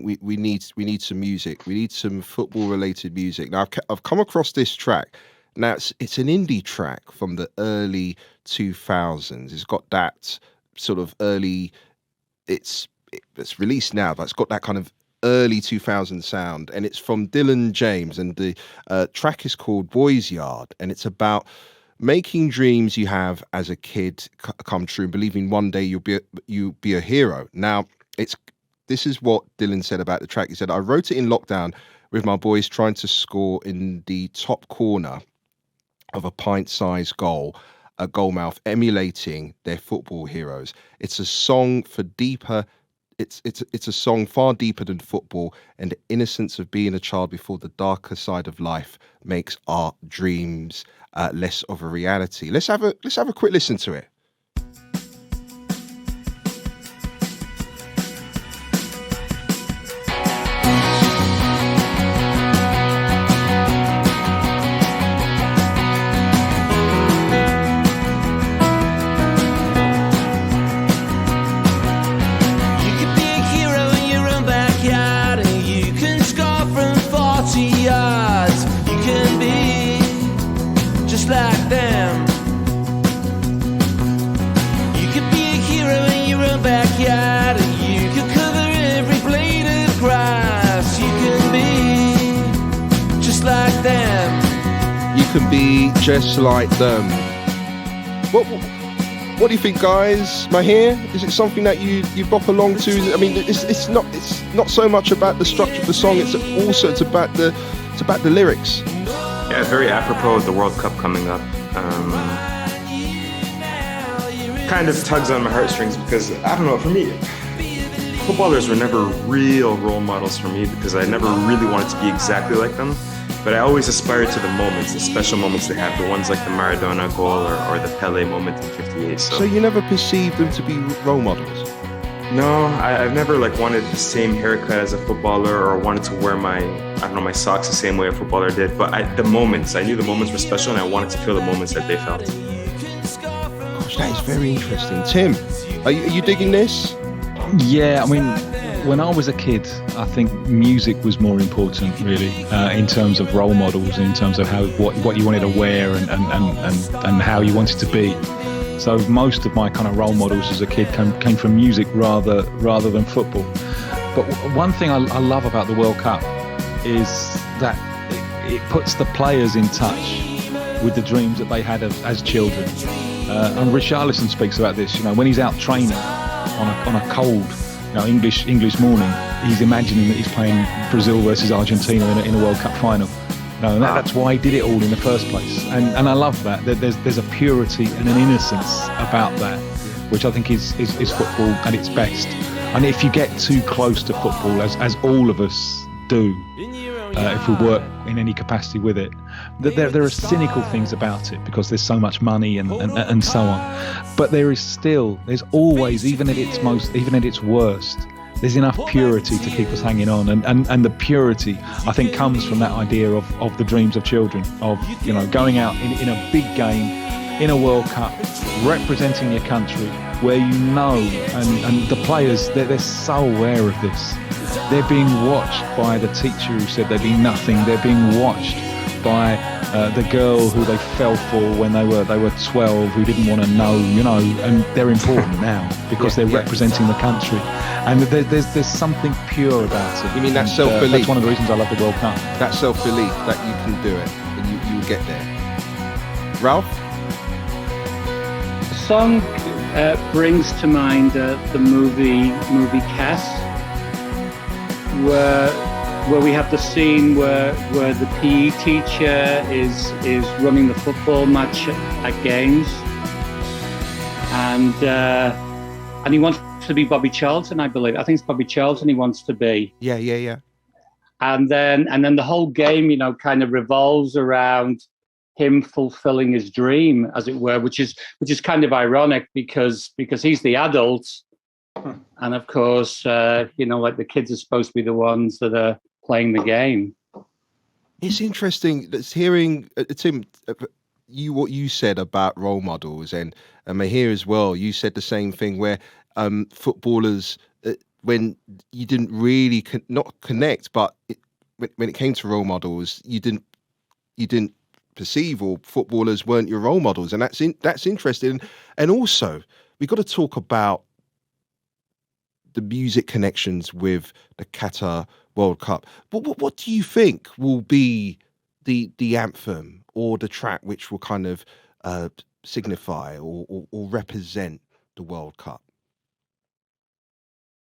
we need some music. We need some football related music. Now I've come across this track. Now it's an indie track from the early 2000s. It's got that sort of early. It's released now, but it's got that kind of early 2000 sound, and it's from Dylan James, and the track is called Boys Yard, and it's about making dreams you have as a kid come true and believing one day you'll be a hero. Now, this is what Dylan said about the track. He said, "I wrote it in lockdown with my boys trying to score in the top corner of a pint-sized goal, a goalmouth emulating their football heroes. It's a song for deeper. It's a song far deeper than football, and the innocence of being a child before the darker side of life makes our dreams less of a reality." Let's have a quick listen to it. Like them, you could be a hero in your own backyard, and you could cover every blade of grass. You can be just like them. You can be just like them. What do you think, guys? Mahir, is it something that you bop along to? I mean, it's not so much about the structure of the song. It's about the lyrics. Yeah, very apropos of the World Cup coming up. Kind of tugs on my heartstrings because, I don't know, for me, footballers were never real role models for me because I never really wanted to be exactly like them. But I always aspired to the moments, the special moments they have, the ones like the Maradona goal or the Pele moment in '58. So you never perceived them to be role models? No, I've never wanted the same haircut as a footballer or wanted to wear my socks the same way a footballer did. But I knew the moments were special, and I wanted to feel the moments that they felt. Gosh, that is very interesting. Tim, are you digging this? Yeah, I mean, when I was a kid, I think music was more important, really, in terms of role models, in terms of what you wanted to wear and how you wanted to be. So most of my kind of role models as a kid came from music rather than football. But one thing I love about the World Cup is that it puts the players in touch with the dreams that they had as children. And Richarlison speaks about this. When he's out training on a cold, English morning, he's imagining that he's playing Brazil versus Argentina in a World Cup final. And that's why he did it all in the first place. And I love that. There's a purity and an innocence about that, which I think is football at its best. And if you get too close to football, as all of us do, if we work in any capacity with it, there are cynical things about it because there's so much money and so on. But there's always, even at its worst, there's enough purity to keep us hanging on, and the purity, I think, comes from that idea of the dreams of children, of going out in a big game, in a World Cup, representing your country, where and the players, they're so aware of this. They're being watched by the teacher who said they'd be nothing. They're being watched by the girl who they fell for when they were 12, who didn't want to know, and they're important now because they're representing the country. And there's something pure about it. You mean that self-belief? That's one of the reasons I love the World Cup. That self-belief that you can do it and you will get there. Ralph? The song brings to mind the movie Cass, where we have the scene where the PE teacher is running the football match at games, and he wants to be Bobby Charlton, I believe. I think it's Bobby Charlton he wants to be. Yeah. And then the whole game, kind of revolves around him fulfilling his dream, as it were, which is kind of ironic because he's the adult, and of course, the kids are supposed to be the ones that are playing the game. It's interesting that's hearing Tim, what you said about role models, and Mahir as well. You said the same thing where footballers when you didn't really not connect, but when it came to role models, you didn't perceive, or footballers weren't your role models, and that's interesting. And also, we've got to talk about the music connections with the Qatar World Cup. What do you think will be the anthem or the track which will kind of signify or represent the World Cup?